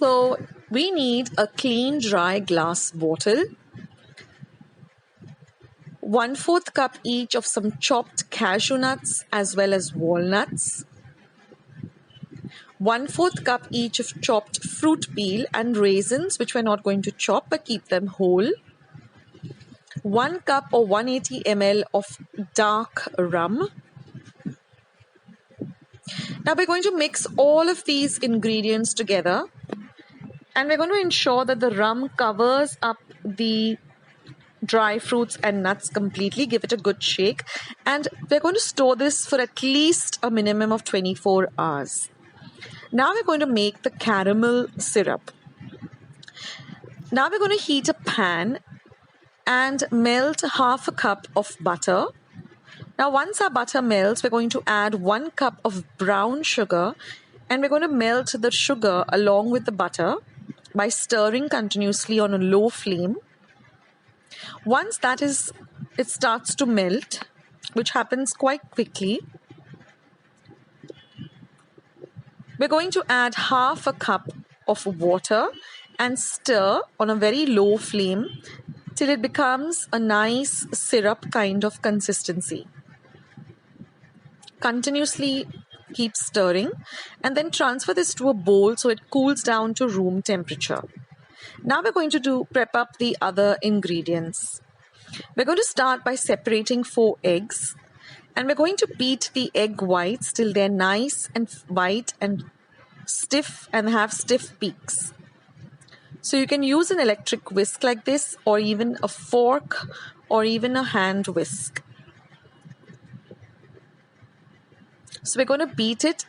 So we need a clean dry glass bottle, 1/4 cup each of some chopped cashew nuts as well as walnuts, 1/4 cup each of chopped fruit peel and raisins, which we're not going to chop but keep them whole, 1 cup or 180 ml of dark rum. Now we're going to mix all of these ingredients together, and we're going to ensure that the rum covers up the dry fruits and nuts completely. Give it a good shake, and we're going to store this for at least a minimum of 24 hours. Now we're going to make the caramel syrup. Now we're going to heat a pan and melt 1/2 cup of butter. Now once our butter melts, we're going to add 1 cup of brown sugar, and we're going to melt the sugar along with the butter by stirring continuously on a low flame. Once it starts to melt, which happens quite quickly, we're going to add 1/2 cup of water and stir on a very low flame till it becomes a nice syrup kind of consistency. Continuously keep stirring and then transfer this to a bowl so it cools down to room temperature. Now we're going to prep up the other ingredients. We're going to start by separating 4 eggs, and we're going to beat the egg whites till they're nice and white and stiff and have stiff peaks. So you can use an electric whisk like this, or even a fork, or even a hand whisk. So we're going to beat it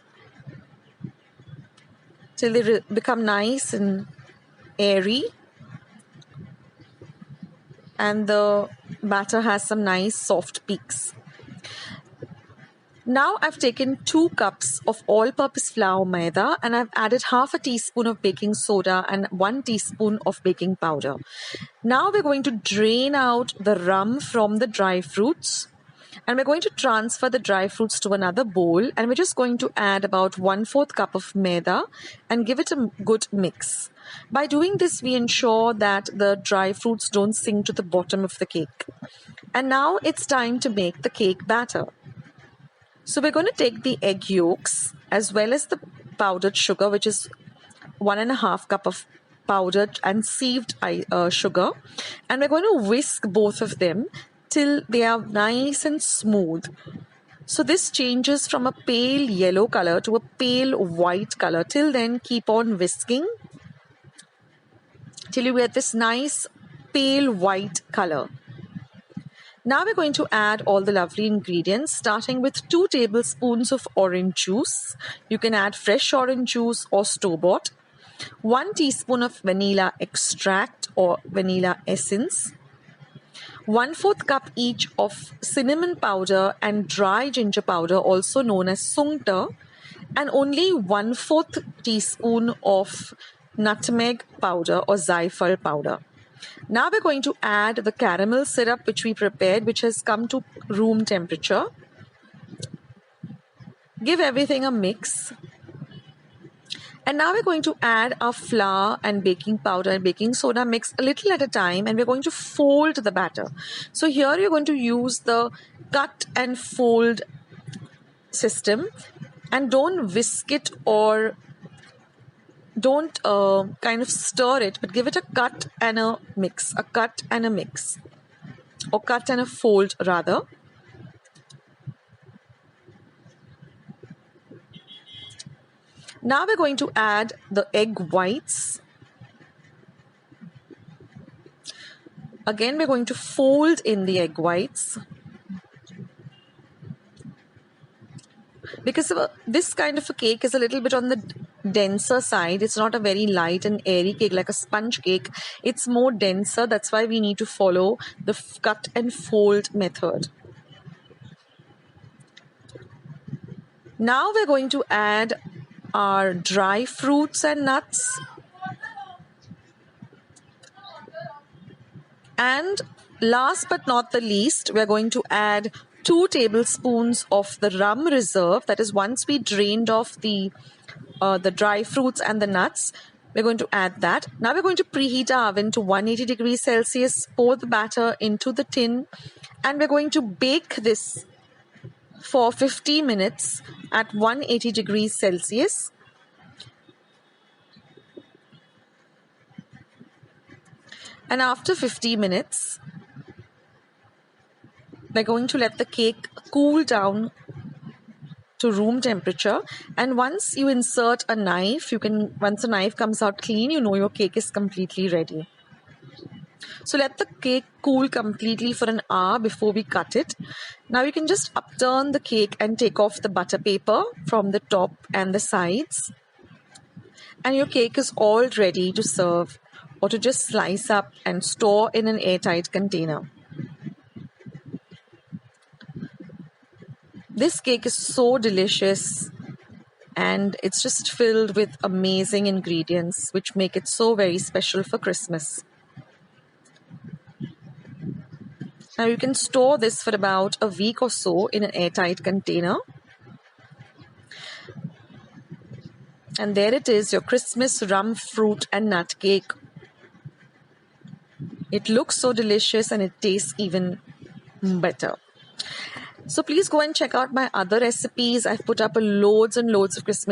till they become nice and airy, and the batter has some nice soft peaks. Now I've taken 2 cups of all-purpose flour maida, and I've added 1/2 teaspoon of baking soda and 1 teaspoon of baking powder. Now we're going to drain out the rum from the dry fruits, and we're going to transfer the dry fruits to another bowl, and we're just going to add about 1/4 cup of maida and give it a good mix. By doing this, we ensure that the dry fruits don't sink to the bottom of the cake. And now it's time to make the cake batter. So we're going to take the egg yolks as well as the powdered sugar, which is 1.5 cup of powdered and sieved sugar, and we're going to whisk both of them till they are nice and smooth. So this changes from a pale yellow color to a pale white color. Till then, keep on whisking till you get this nice pale white color. Now we're going to add all the lovely ingredients, starting with 2 tablespoons of orange juice. You can add fresh orange juice or store-bought. 1 teaspoon of vanilla extract or vanilla essence. 1/4 cup each of cinnamon powder and dry ginger powder, also known as sunkt, and only 1/4 teaspoon of nutmeg powder or zaifal powder. Now we're going to add the caramel syrup which we prepared, which has come to room temperature. Give everything a mix. And now we're going to add our flour and baking powder and baking soda mix a little at a time, and we're going to fold the batter. So here you're going to use the cut and fold system, and don't whisk it or don't kind of stir it, but give it a cut and a mix, or cut and a fold rather. Now we're going to add the egg whites. Again, we're going to fold in the egg whites. Because this kind of a cake is a little bit on the denser side. It's not a very light and airy cake like a sponge cake. It's more denser. That's why we need to follow the cut and fold method. Now we're going to add our dry fruits and nuts, and last but not the least, we're going to add 2 tablespoons of the rum reserve. That is, once we drained off the dry fruits and the nuts, We're going to add that. Now we're going to preheat our oven to 180 degrees Celsius, pour the batter into the tin, and we're going to bake this for 50 minutes at 180 degrees Celsius. And after 50 minutes, we're going to let the cake cool down to room temperature. And once you insert a knife, once the knife comes out clean, you know your cake is completely ready. So let the cake cool completely for an hour before we cut it. Now you can just upturn the cake and take off the butter paper from the top and the sides. And your cake is all ready to serve or to just slice up and store in an airtight container. This cake is so delicious and it's just filled with amazing ingredients which make it so very special for Christmas. Now you can store this for about a week or so in an airtight container. And there it is, your Christmas rum, fruit and nut cake. It looks so delicious and it tastes even better. So please go and check out my other recipes. I've put up loads and loads of Christmas